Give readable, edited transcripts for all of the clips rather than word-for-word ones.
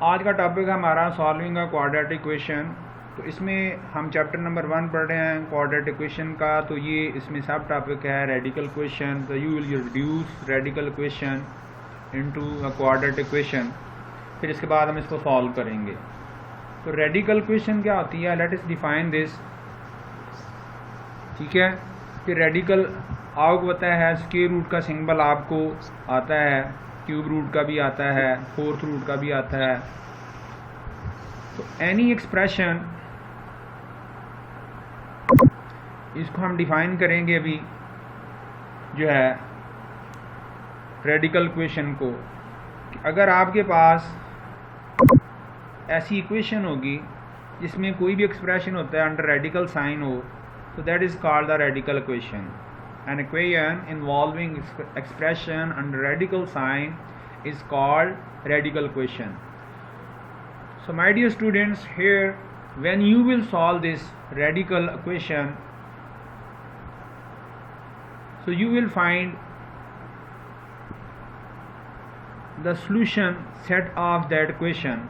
आज का टॉपिक है हमारा सॉल्विंग अ क्वाड्रेटिक इक्वेशन। तो इसमें हम चैप्टर नंबर 1 पढ़ रहे हैं क्वाड्रेटिक इक्वेशन का। तो ये इसमें सब टॉपिक है रेडिकल इक्वेशन। तो you will reduce radical equation into a quadratic equation. फिर इसके बाद हम इसको सॉल्व करेंगे। तो रेडिकल इक्वेशन क्या होती है, लेट अस डिफाइन दिस। ठीक है, कि रेडिकल आपको पता है स्क्वायर रूट का सिंबल आपको आता है, क्यूब रूट का भी आता है, फोर्थ रूट का भी आता है। तो एनी एक्सप्रेशन, इसको हम डिफाइन करेंगे अभी जो है रेडिकल इक्वेशन को। अगर आपके पास ऐसी इक्वेशन होगी जिसमें कोई भी एक्सप्रेशन होता है अंडर रेडिकल साइन हो, तो that is called the radical equation. An equation involving expression under radical sign is called radical equation. So my dear students, here when you will solve this radical equation, so you will find the solution set of that equation.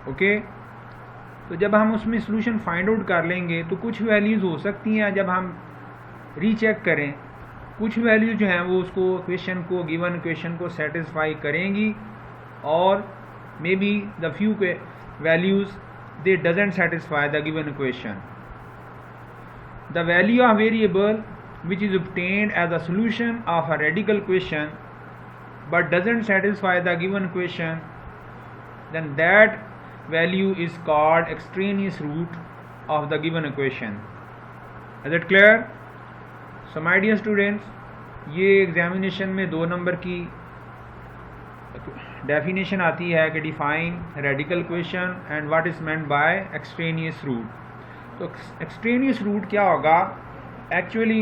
Okay? तो जब हम उसमें solution find out कर लेंगे तो कुछ values हो सकती हैं जब हम रीचेक करें, कुछ वैल्यू जो हैं वो उसको इक्वेशन को गिवन इक्वेशन को सेटिस्फाई करेंगी, और maybe the few values they doesn't satisfy the given equation. The value of variable which is obtained as a solution of a radical equation but doesn't satisfy the given equation, then that value is called extraneous root of the given equation. Is it clear? So my dear students, ये examination में 2 number की definition आती है कि define radical equation and what is meant by extraneous root. तो extraneous root क्या होगा? Actually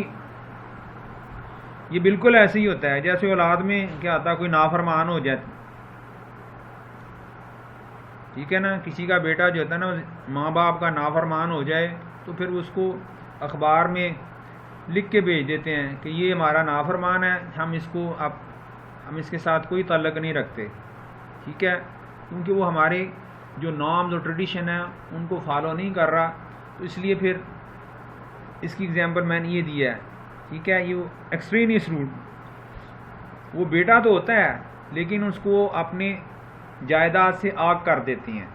ये बिल्कुल ऐसे ही होता है जैसे औलाद में क्या होता है, कोई नाफरमान हो जाए, ठीक है ना, किसी का बेटा जो होता है ना माँ बाप का नाफरमान हो जाए तो फिर उसको अखबार में लिख के भेज देते हैं कि ये हमारा नाफरमान है, हम इसके साथ कोई ताल्लुक़ नहीं रखते। ठीक है, क्योंकि वो हमारे जो नॉर्म्स और ट्रेडिशन है उनको फॉलो नहीं कर रहा, तो इसलिए फिर इसकी एग्जांपल मैंने ये दिया है। ठीक है, ये एक्सट्रेनियस रूट, वो बेटा तो होता है लेकिन उसको अपने जायदाद से आग कर देते हैं।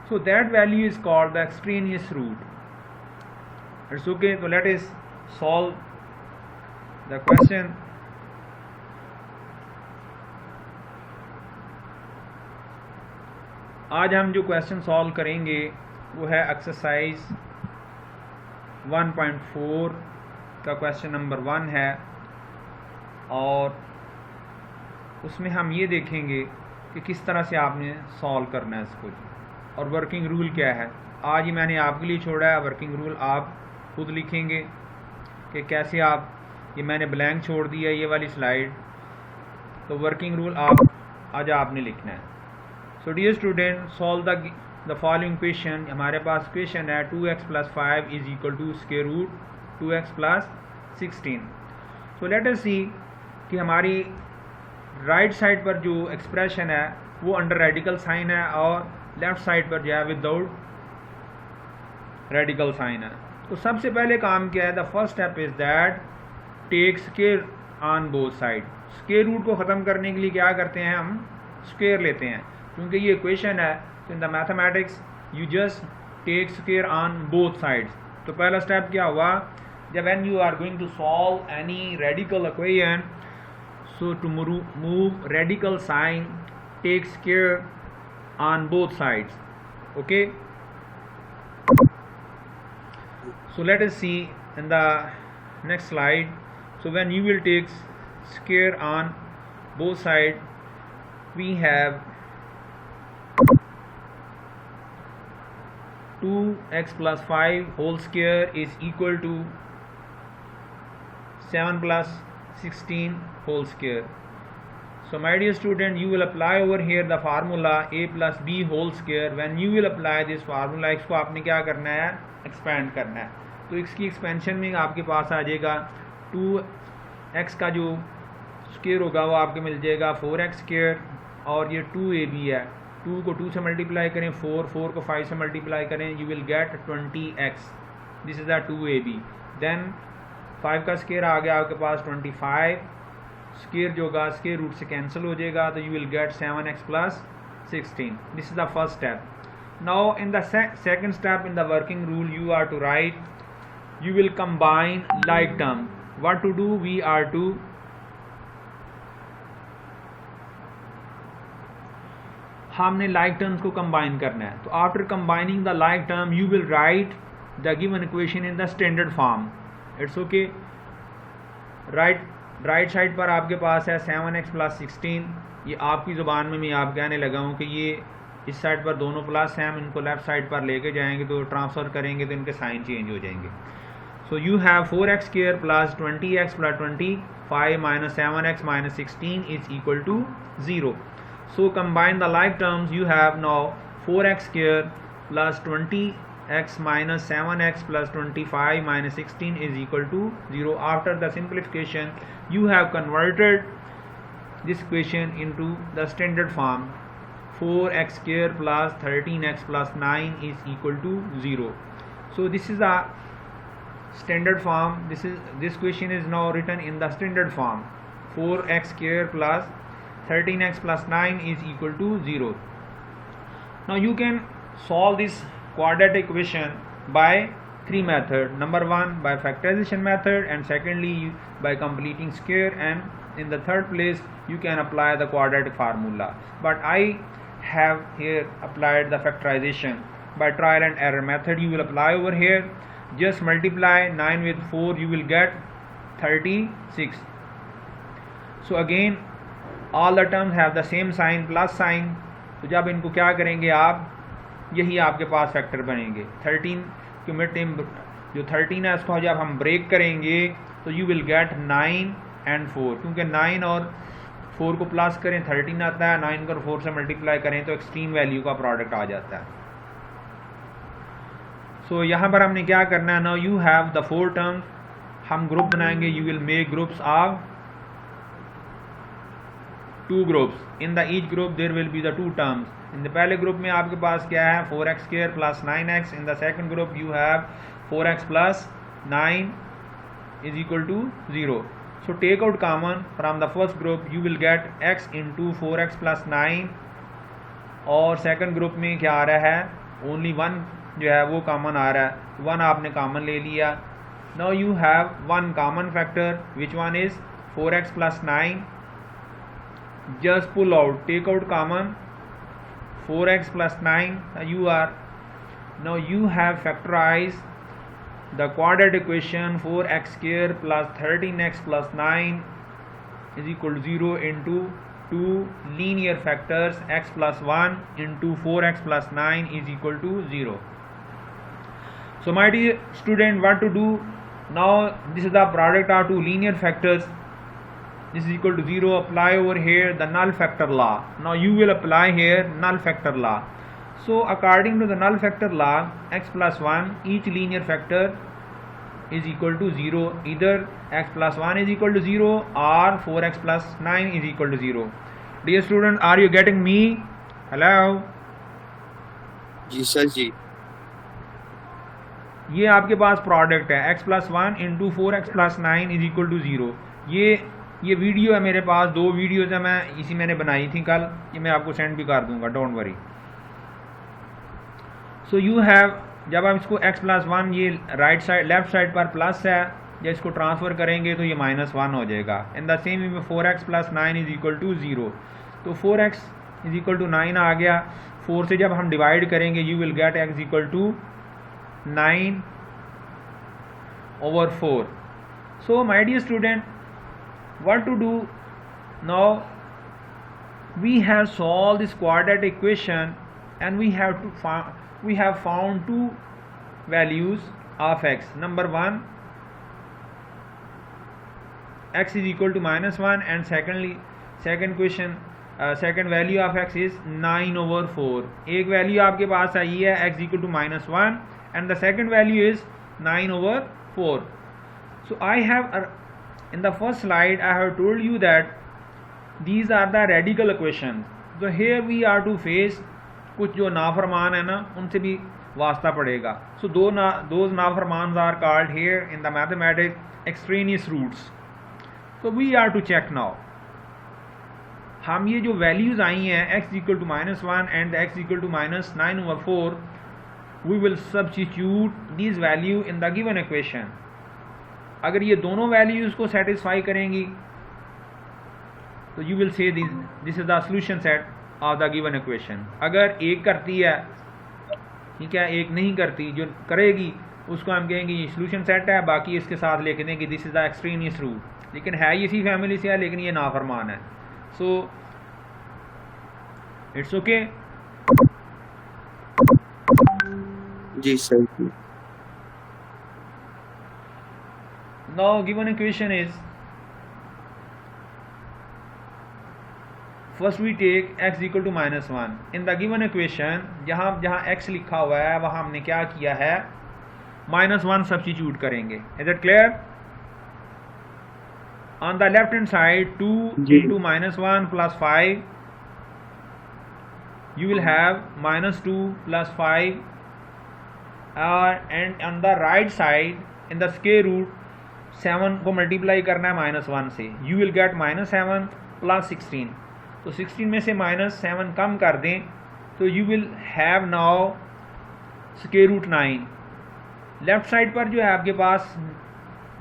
So that value is called the extraneous root. It's okay. तो let us solve the question. आज हम जो क्वेश्चन सॉल्व करेंगे वो है एक्सरसाइज 1.4 का क्वेश्चन नंबर 1 है, और उसमें हम ये देखेंगे कि किस तरह से आपने सॉल्व करना है इसको, और वर्किंग रूल क्या है। आज ही मैंने आपके लिए छोड़ा है, वर्किंग रूल आप खुद लिखेंगे कि कैसे आप, ये मैंने ब्लैंक छोड़ दिया ये वाली स्लाइड, तो वर्किंग रूल आज आपने लिखना है। So dear student, solve the following question. हमारे पास क्वेश्चन है 2x + 5 is equal to square root 2x + 16। So let us see कि हमारी राइट साइड पर जो एक्सप्रेशन है वो अंडर रेडिकल साइन है, और लेफ्ट साइड पर जो है विदाउट रेडिकल साइन है। तो सबसे पहले काम क्या है, the first step is that take square on both side. Square root को ख़त्म करने के लिए क्या करते हैं, हम स्क्वायर लेते हैं, क्योंकि ये इक्वेशन है। तो in the mathematics you just take square on both sides. तो पहला स्टेप क्या हुआ, जब when you are going to solve any radical equation, so to move radical sign take square on both sides. Okay, so let us see in the next slide. So when you will take square on both sides, we have 2x + 5 whole square is equal to 7 + 16 whole square. So my dear student, you will apply over here the formula a + b whole square. When you will apply this formula, इसको आपने क्या करना है, expand करना है। तो इसकी expansion में आपके पास आ जाएगा 2x का जो स्क्वायर होगा वो आपके मिल जाएगा 4x स्क्वायर, और ये 2ab है 2 को 2 से मल्टीप्लाई करें, 4 को 5 से मल्टीप्लाई करें, you will get 20x. This is the 2ab. Then 5 का स्केयर आ गया आपके पास 25. स्केयर जो होगा स्केयर रूट से कैंसिल हो जाएगा, तो you will gate 7x plus 16. This is the first step. Now in the second step in the working rule you are to write, you will combine like term. What to do? We are to हमने like terms को combine करना है. तो after combining the like term you will write the given equation in the standard form. It's okay. Right side पर आपके पास है 7x plus 16. ये आपकी ज़ुबान में मैं आप कहने लगा हूँ कि ये इस साइड पर दोनों प्लस हैं, हम इनको लेफ़्ट साइड पर लेके जाएंगे तो ट्रांसफ़र करेंगे तो इनके साइन चेंज हो जाएंगे. So you have 4x square plus 20x plus 25 minus 7x minus 16 is equal to 0. So combine the like terms. You have now 4x square plus 20x minus 7x plus 25 minus 16 is equal to 0. After the simplification you have converted this equation into the standard form. 4x square plus 13x plus 9 is equal to 0. So this is the standard form. This equation is now written in the standard form. 4x square plus 13x plus 9 is equal to 0. Now you can solve this quadratic equation by three methods. Number one, by factorization method, and secondly by completing square, and in the third place you can apply the quadratic formula. But I have here applied the factorization by trial and error method. You will apply over here. Just multiply 9 with 4, you will get 36. So again all the terms have the same sign, plus sign. तो जब इनको क्या करेंगे आप, यही आपके पास factor बनेंगे. 13 के मिड टर्म जो 13 है उसको जब हम ब्रेक करेंगे तो यू विल गेट 9 and 4, क्योंकि 9 और 4 को प्लस करें 13 आता है, 9 को 4 से मल्टीप्लाई करें तो एक्सट्रीम वैल्यू का प्रोडक्ट आ जाता है. सो यहाँ पर हमने क्या करना है, now you have the 4 terms. हम ग्रुप बनाएंगे. You will make groups of 2 groups. In the each group there will be the 2 terms. In the पहले ग्रुप में आपके पास क्या है, 4x square plus 9x. In the second group you have 4x plus 9 is equal to 0. So take out common from the first group. You will get x into 4x plus 9. और second group में क्या आ रहा है, only 1 जो है वो common आ रहा है. 1 आपने कॉमन ले लिया. Now you have 1 common factor which one is 4x plus 9. just pull out, take out common 4x plus 9. Now you have factorized the quadratic equation 4x square plus 13x plus 9 is equal to 0 into 2 linear factors x plus 1 into 4x plus 9 is equal to 0. So my dear student, what to do now? This is the product of 2 linear factors. This is equal to 0. Apply over here the null factor law. Now you will apply here null factor law. So according to the null factor law, x plus 1, each linear factor is equal to 0. Either x plus 1 is equal to 0 or 4x plus 9 is equal to 0. Dear student, are you getting me? Hello? जी sir जी. ये आपके पास product है x plus 1 into 4x plus 9 is equal to 0. ये video है मेरे पास, 2 videos है, मैं इसी मैंने बनाई थी कल. ये मैं आपको सेंड भी कर दूंगा, don't worry. So you have, जब आप इसको x प्लस 1 ये राइट साइड लेफ्ट साइड पर प्लस है, जब इसको ट्रांसफ़र करेंगे तो ये -1 हो जाएगा. In the same way 4x plus 9 is equal to 0. तो 4x इज इक्वल टू 9 आ गया. 4 से जब हम डिवाइड करेंगे you will get x equal to 9 over 4. So my dear student, what to do now? We have solved this quadratic equation and we have found 2 values of x. Number 1, x is equal to -1, and second value of x is 9 over 4. एक value आपके पास आई है x equal to -1 and the second value is 9 over 4. So I have in the first slide I have told you that these are the radical equations. So here we are to face कुछ जो नाफरमान है ना उनसे भी वास्ता पड़ेगा. So those नाफरमान are called here in the mathematics extraneous roots. तो we are to check now. हम ये जो वैल्यूज़ आई हैं x equal to -1 and x equal to -9/4, we will substitute this value in the given equation. अगर ये दोनों वैल्यूज़ को सेटिस्फाई करेंगी तो you will say this is the solution set of the given equation. अगर एक करती है, ठीक है, एक नहीं करती, जो करेगी उसको हम कहेंगे ये सॉल्यूशन सेट है. बाकी इसके साथ लिख दें कि this is the extraneous root, लेकिन है ये इसी फैमिली से है लेकिन ये नाफरमान है. So it's okay. जी सही. Now given equation is, first we take x equal to -1. In the given equation जहाँ x लिखा हुआ है वहाँ हमने क्या किया है, -1 सब्स्टिट्यूट करेंगे. Is it clear? On the left hand side 2 into -1 plus 5, you will have -2 plus 5, and on the right side in the square root 7 को मल्टीप्लाई करना है -1 से. You will gate -7 plus 16. तो 16 में से -7 कम कर दें तो you will have now square root 9. Left side पर जो है आपके पास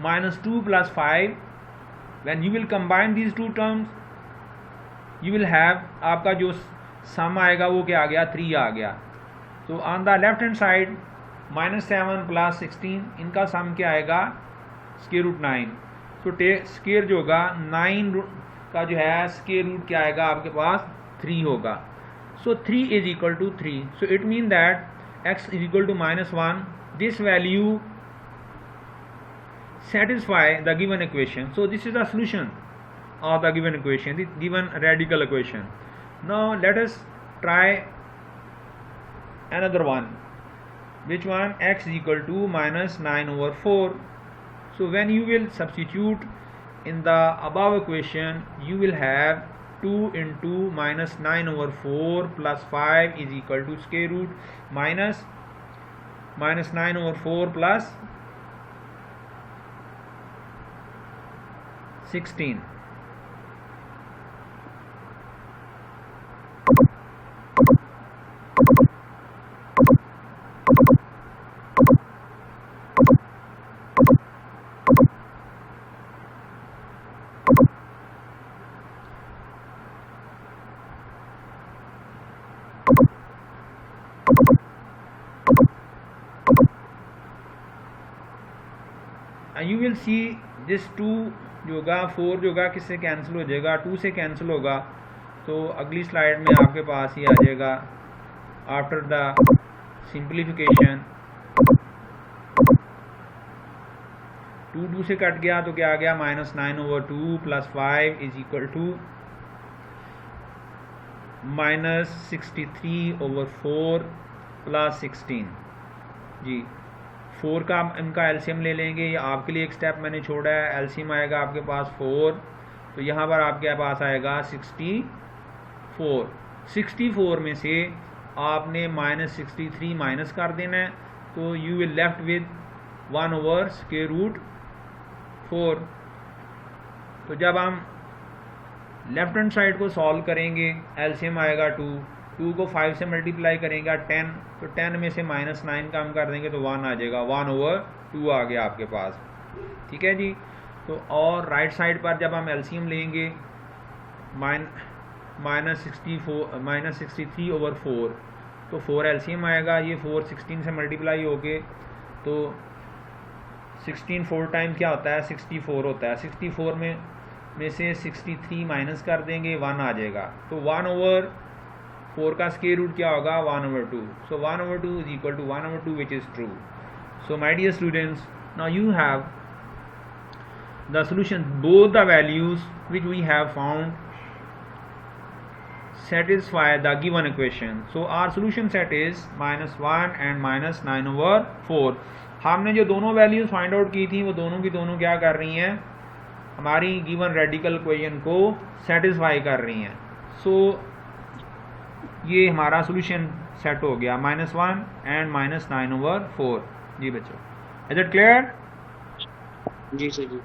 -2 plus 5, when you will combine these two terms you will have, आपका जो सम आएगा वो क्या आ गया, 3 आ गया. तो on the left hand side -7 plus 16, इनका सम क्या आएगा, स्क्वायर रूट 9. तो स्क्वायर जो होगा 9 का जो है स्क्वायर रूट क्या आएगा आपके पास, 3 होगा. So 3 is equal to 3. So it mean that x is equal to -1. This value satisfy the given equation. So this is the solution of the given equation, the given radical equation. Now let us try another one. Which one? X is equal to -9/4. So when you will substitute in the above equation, you will have 2 into -9/4 plus 5 is equal to square root -9/4 plus 16. You will see this 2 जो होगा, 4 जो होगा किससे cancel हो जाएगा, 2 से cancel होगा. तो अगली स्लाइड में आपके पास ही आ जाएगा आफ्टर द सिंप्लीफिकेशन. 2 से कट गया तो क्या आ गया, -9/2 plus 5 is equal to -63/4 plus 16. जी 4 का इनका एलसीएम ले लेंगे. ये आपके लिए एक स्टेप मैंने छोड़ा है. एलसीएम आएगा आपके पास 4, तो यहाँ पर आपके पास आएगा 64. 64 में से आपने -63 माइनस कर देना है, तो यू विल लेफ्ट विद 1/√4. तो जब हम लेफ्ट हैंड साइड को सॉल्व करेंगे, एलसीएम आएगा 2 को 5 से मल्टीप्लाई करेंगे 10, तो 10 में से -9 कम कर देंगे तो 1 आ जाएगा. 1/2 आ गया आपके पास. ठीक है जी. तो और राइट साइड पर जब हम एलसीएम लेंगे -63/4, तो 4 एलसीएम आएगा. ये 4 16 से मल्टीप्लाई होके तो 16 4 टाइम क्या होता है, 64 होता है. 64 में से 63 माइनस कर देंगे, 1 आ जाएगा. तो 1/4 का स्क्वायर रूट क्या होगा, 1/2. So 1/2 is equal to 1/2 which is true. So my dear students, now you have the solution. Both the values which we have found satisfy the given equation. So our solution set is -1 and -9/4. हमने जो दोनों values find out की थी वो दोनों की दोनों क्या कर रही हैं, हमारी गिवन रेडिकल इक्वेशन को सेटिस्फाई कर रही हैं. सो ये हमारा सॉल्यूशन सेट हो गया, -1 एंड -9/4। जी बच्चों, इज इट क्लियर? जी सर जी।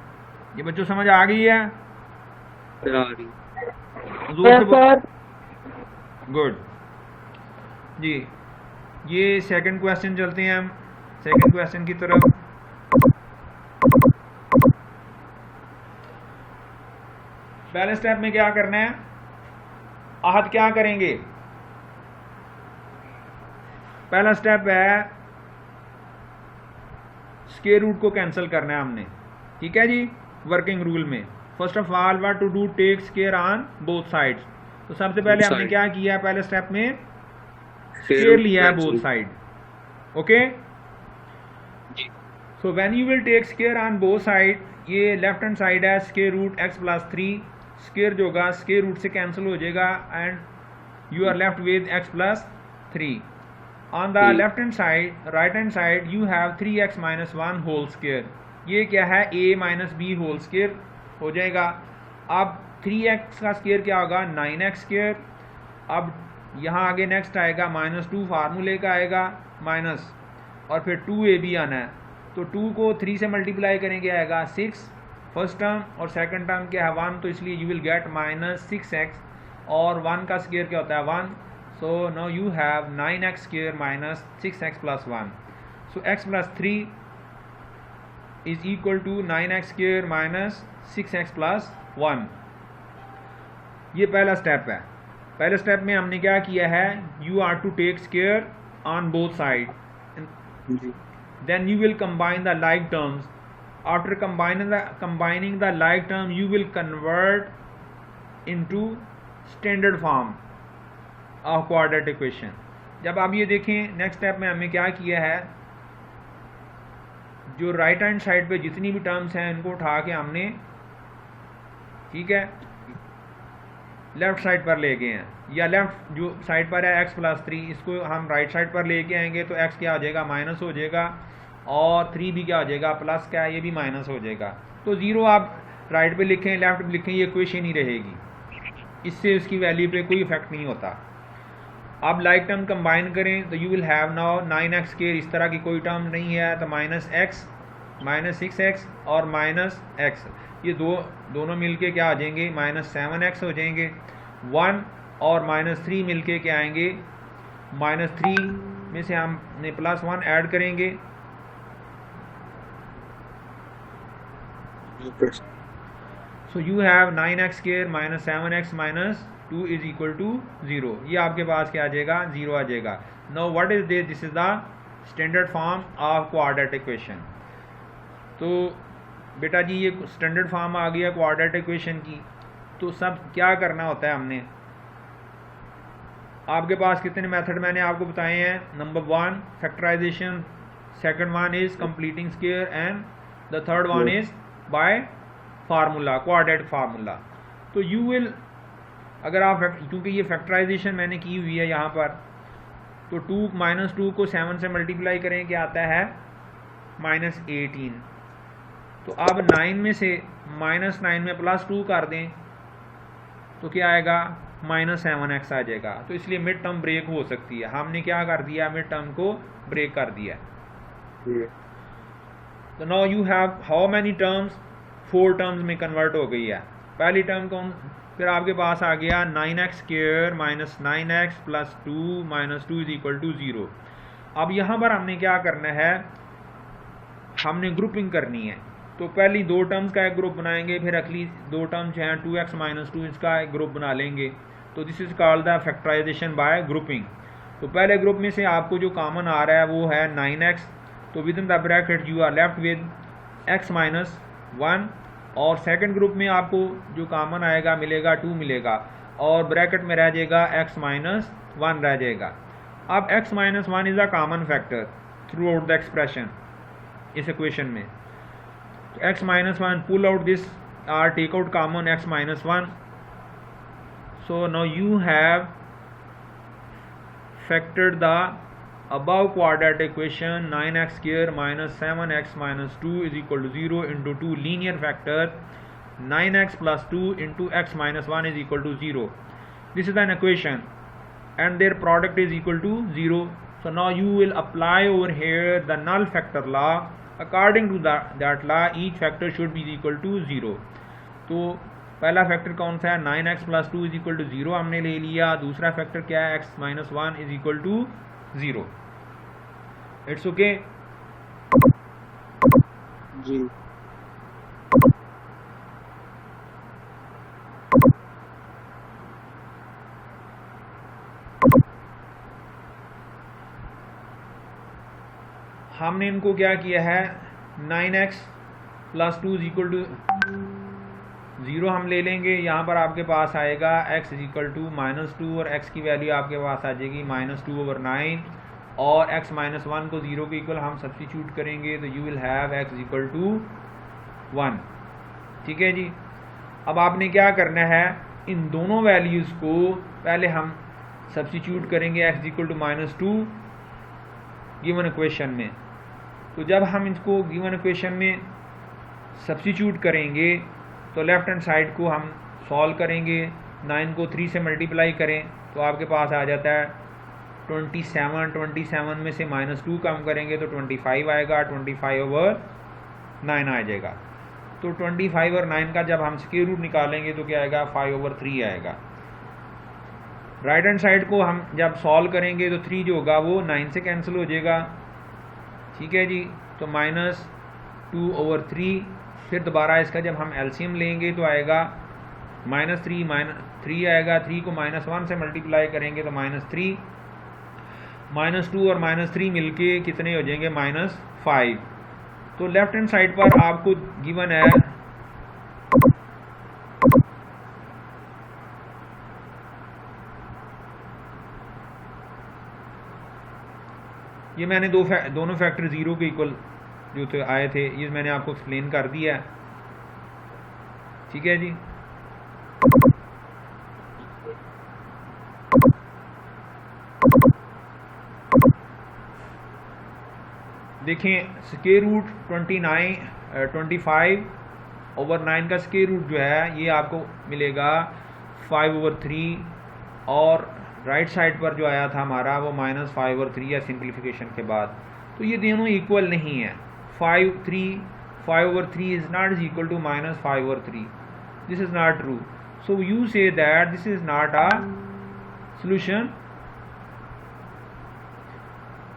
ये बच्चों समझ आ गई है? आ रही। जोर से गुड जी। ये सेकंड क्वेश्चन चलते हैं हम सेकंड क्वेश्चन की तरफ। पहले स्टेप में क्या करना है, आहत क्या करेंगे? पहला स्टेप है स्क्वायर रूट को कैंसिल करना है हमने, ठीक है जी। वर्किंग रूल में first of all what to do, take square on both sides. तो सबसे पहले हमने क्या किया है, पहले स्टेप में स्क्वायर लिया है both side, okay. So when you will take square on both side, ये लेफ्ट हैंड साइड है स्क्वायर रूट x+3, स्क्वायर जो होगा स्क्वायर रूट से कैंसिल हो जाएगा and you are left with x+3। On the left hand side, right hand side, you have 3x-1 whole square. ये क्या है, a - b होल स्क्वायर हो जाएगा। अब 3x का स्क्वायर क्या होगा, 9x स्क्वायर। अब यहाँ आगे नेक्स्ट आएगा -2 फार्मूले का आएगा माइनस, और फिर 2ab आना है। तो 2 को 3 से मल्टीप्लाई करेंगे आएगा 6 फर्स्ट टर्म, और सेकंड टर्म क्या है 1, तो इसलिए यू विल गेट -6x, और 1 का स्क्वायर क्या होता है 1। So now you have 9x square minus 6x + 1। So x+3 is equal to 9x square minus 6x + 1। ये पहला स्टेप है। पहले स्टेप में हमने क्या किया है, you are to take square on both side, then you will combine the like terms. After combining the like term, you will convert into standard form of quadratic equation. जब आप ये देखें नेक्स्ट स्टेप में हमने क्या किया है, जो राइट हैंड साइड पे जितनी भी टर्म्स हैं इनको उठा के हमने, ठीक है, लेफ्ट साइड पर ले गए हैं, या लेफ्ट जो साइड पर है x+3, इसको हम राइट साइड पर लेके आएंगे तो x क्या हो जाएगा, माइनस हो जाएगा, और 3 भी क्या हो जाएगा, प्लस क्या है, ये भी माइनस हो जाएगा। तो 0 आप राइट पे लिखें, लेफ्ट पे लिखें, ये इक्वेशन ही रहेगी, इससे उसकी वैल्यू पे कोई इफेक्ट नहीं होता। अब लाइक टर्म कंबाइन करें तो you will have now 9x square, इस तरह की कोई टर्म नहीं है तो -x -6x और -x, ये दोनों मिलके क्या आ जाएंगे, -7x हो जाएंगे। 1 और -3 मिलके क्या आएंगे, -3 में से हमने +1 ऐड करेंगे, so you have 9x square -7x -2 is equal to 0। ये आपके पास क्या आ जाएगा, 0 आ जाएगा। Now what is this, this is the standard form of quadratic equation. तो बेटा जी ये स्टैंडर्ड फॉर्म आ गया क्वाड्रेटिक इक्वेशन की। तो सब क्या करना होता है, हमने आपके पास कितने मेथड मैंने आपको बताए हैं। Number 1 factorization, second one is completing square, and the third one is by formula, quadratic formula. तो यू विल, अगर आप, क्योंकि ये फैक्टराइजेशन मैंने की हुई है यहाँ पर, तो 2 को 7 से मल्टीप्लाई करें क्या आता है, -18। तो अब 9 में से -9 में +2 कर दें तो क्या आएगा, -7x आ जाएगा। तो इसलिए मिड टर्म ब्रेक हो सकती है। हमने क्या कर दिया, मिड टर्म को ब्रेक कर दिया। तो now you have how many terms, 4 terms में कन्वर्ट हो गई है। पहली टर्म कौन, फिर आपके पास आ गया 9x square -9x + 2 -2 is equal to 0। अब यहाँ पर हमने क्या करना है, हमने ग्रुपिंग करनी है। तो पहली 2 टर्म्स का एक ग्रुप बनाएंगे, फिर अगली 2 टर्म्स जो हैं 2x - 2 इसका एक ग्रुप बना लेंगे। तो this is called the factorization by grouping. तो पहले ग्रुप में से आपको जो कॉमन आ रहा है वो है 9x, तो within the bracket you are left with x - 1, और सेकंड ग्रुप में आपको जो कॉमन आएगा मिलेगा 2 मिलेगा, और ब्रैकेट में रह जाएगा x - 1 रह जाएगा। अब x - 1 is a common factor throughout the expression इस इक्वेशन में। तो x - 1 pull out this or take out common x - 1. So now you have factored the above quadratic equation 9x square minus 7x minus 2 is equal to 0 into 2 linear factor 9x plus 2 into x minus 1 is equal to 0. This is an equation. and their product is equal to 0. So now you will apply over here the null factor law. According to that law, each factor should be equal to 0. तो पहला factor कौन सा है, 9x plus 2 is equal to 0 हमने ले लिया. दूसरा factor क्या है, x minus 1 is equal to 0. It's okay जी. हमने इनको क्या किया है, 9x plus 2 is equal to 0 हम ले लेंगे. यहाँ पर आपके पास आएगा x इज इक्वल टू -2 और x की वैल्यू आपके पास आ जाएगी -2/9 और x माइनस 1 को 0 के इक्वल हम सब्स्टिट्यूट करेंगे तो you will have x is equal to 1. ठीक है जी. अब आपने क्या करना है, इन दोनों वैल्यूज़ को पहले हम सब्स्टिट्यूट करेंगे x is equal to -2 given equation में. तो जब हम इसको गिवन इक्वेशन में सब्स्टिट्यूट करेंगे तो लेफ्ट हैंड साइड को हम सॉल्व करेंगे. 9 को 3 से मल्टीप्लाई करें तो आपके पास आ जाता है 27 में से -2 कम करेंगे तो 25 आएगा. 25/9 आ जाएगा. तो 25/9 का जब हम स्क्वायर रूट निकालेंगे तो क्या आएगा, 5/3 आएगा. राइट हैंड साइड को हम जब सॉल्व करेंगे तो 3 जो होगा वो 9 से कैंसिल हो जाएगा. ठीक है जी. तो -2/3. फिर दोबारा इसका जब हम एलसीएम लेंगे तो आएगा -3 आएगा. 3 को -1 से मल्टीप्लाई करेंगे तो -3, -2 और -3 मिलके कितने हो जाएंगे, -5. तो लेफ्ट हैंड साइड पर आपको गिवन है ये मैंने दोनों फैक्टर 0 के इक्वल जो थे आए थे, ये मैंने आपको एक्सप्लेन कर दिया है. ठीक है जी. देखें स्क्वायर रूट 25/9 का स्क्वायर रूट जो है ये आपको मिलेगा 5/3 और राइट साइड पर जो आया था हमारा वो -5/3 या सिंप्लीफिकेशन के बाद. तो ये दोनों इक्वल नहीं है. 5/3 is not is equal to -5/3. This is not true. So you say that this is not a solution.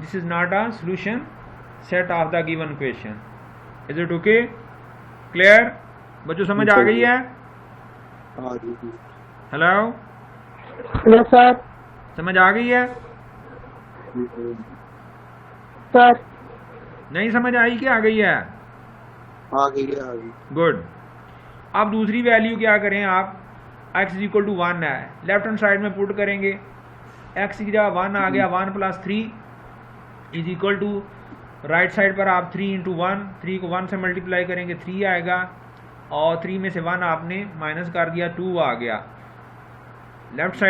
This is not a solution set of the given question. Is it okay? Clear? बच्चों समझ आ गई है? Hello sir. समझ आ गई है sir. नहीं समझ आई कि आ गई है? आ गई. गुड. अब दूसरी वैल्यू क्या करें आप, x इज इक्वल टू 1 है, लेफ्ट हैंड साइड में पुट करेंगे. x की जगह 1 आ गया, 1 + 3 is equal to right side पर आप 3 × 1, 3 को 1 से मल्टीप्लाई करेंगे 3 आएगा और 3 में से 1 आपने माइनस कर दिया 2 आ गया. लेफ्ट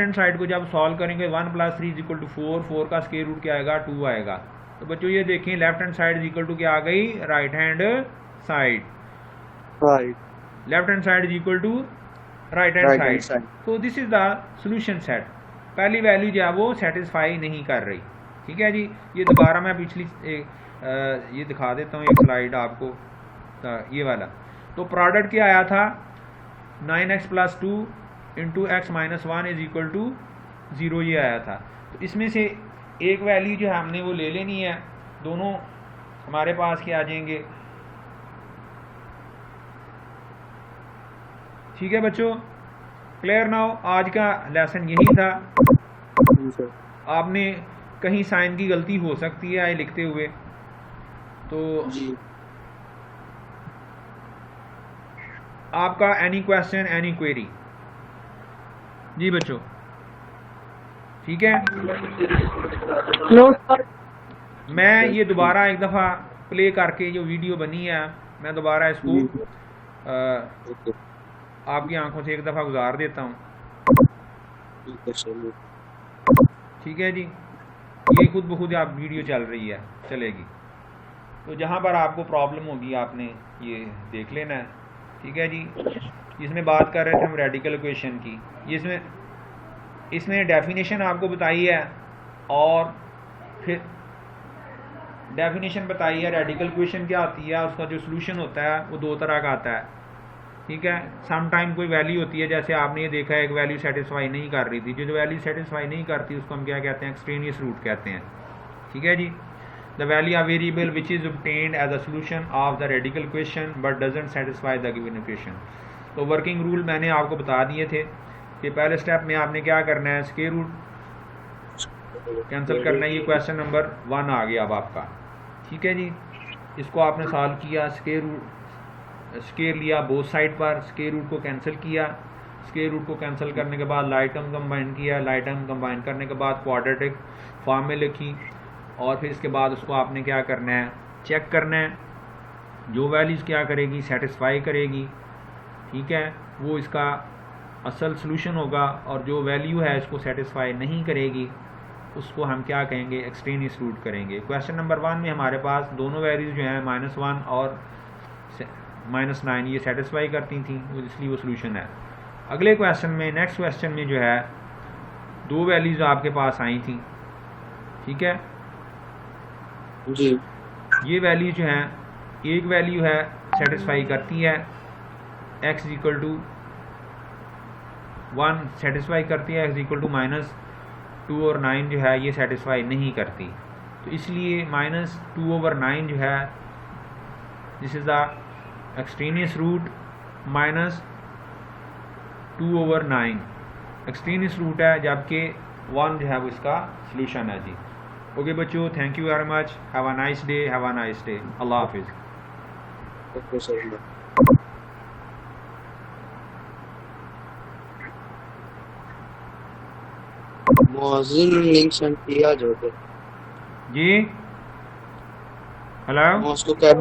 हैंड साइड को जब सॉल्व करेंगे 1 + 3 इज इक्वल टू 4 का स्क्वायर रूट क्या आएगा, 2 आएगा. तो बच्चों ये देखें left hand side is equal to क्या आ गई, right hand side. Left hand side is equal to right hand side. तो this is the solution set. पहली वैल्यू जो है वो सेटिस्फाई नहीं कर रही. ठीक है जी. ये दोबारा मैं पिछली ये दिखा देता हूँ एक स्लाइड आपको, ये वाला. तो प्रोडक्ट क्या आया था, 9x + 2 × x - 1 is equal to 0 ये आया था. तो इसमें से एक वैल्यू जो है हमने वो ले लेनी है. दोनों हमारे पास क्या आ जाएंगे. ठीक है बच्चों, क्लियर नाउ. आज का लेसन यही था. आपने कहीं साइन की गलती हो सकती है लिखते हुए, तो आपका एनी क्वेश्चन एनी क्वेरी. जी बच्चों ठीक है. No sir. मैं ये दोबारा एक दफ़ा प्ले करके जो वीडियो बनी है मैं दोबारा इसको आपकी आंखों से एक दफ़ा गुजार देता हूँ. ठीक है जी. ये खुद ब खुद आप वीडियो चल रही है, चलेगी. तो जहाँ पर आपको प्रॉब्लम होगी आपने ये देख लेना है. ठीक है जी. इसमें बात कर रहे थे हम रेडिकल इक्वेशन की. इसमें इसमें डेफिनेशन आपको बताई है और फिर डेफिनेशन बताई है रेडिकल क्वेश्चन क्या आती है, उसका जो सोल्यूशन होता है वो दो तरह का आता है, ठीक है। सम टाइम कोई वैल्यू होती है, जैसे आपने ये देखा है एक वैल्यू सेटिस्फाई नहीं कर रही थी, जो वैल्यू सेटिस्फाई नहीं करती उसको हम क्या कहते हैं, एक्सट्रेनियस रूट कहते हैं, ठीक है जी। The value of variable which is obtained as a solution of the radical question but doesn't satisfy the given equation. तो वर्किंग रूल मैंने आपको बता दिए थे कि पहले स्टेप में आपने क्या करना है, स्क्वायर रूट कैंसिल करना है। ये क्वेश्चन नंबर 1 आ गया अब आपका, ठीक है जी। इसको आपने सॉल्व किया, स्क्वायर लिया बोथ साइड पर, स्क्वायर रूट को कैंसिल किया, स्क्वायर रूट को कैंसिल करने के बाद लाइट टर्म कंबाइन किया, लाइट टर्म कंबाइन करने के बाद क्वाड्रेटिक फॉर्म में लिखी और फिर इसके बाद उसको आपने क्या करना है, चेक करना है, जो वैल्यूज़ क्या करेगी, सेटिस्फाई करेगी, ठीक है, वो इसका असल सॉल्यूशन होगा, और जो वैल्यू है इसको सेटिस्फाई नहीं करेगी उसको हम क्या कहेंगे, एक्सट्रेनियस रूट करेंगे। क्वेश्चन नंबर 1 में हमारे पास दोनों वैल्यूज़ जो हैं -1 और -9 ये सेटिस्फाई करती थी, इसलिए वो सॉल्यूशन है। अगले क्वेश्चन में, नेक्स्ट क्वेश्चन में जो है दो वैल्यूज़ आपके पास आई थी, ठीक है जी। ये वैल्यू जो है, एक वैल्यू है सेटिस्फाई करती है x = 1 सेटिस्फाई करती है, x = -2 और 9 जो है ये सेटिस्फाई नहीं करती, तो इसलिए -2/9 जो है this is the extraneous root, -2/9 extraneous root है, जबकि 1 जो है वो इसका सॉल्यूशन है जी। ओके बच्चों, thank you very much, have a nice day, have a nice day, अल्लाह हाफिज़। Okay sir. मौजिन लिंक सेंड किया जो थे जी, हेलो मैं उसको क्या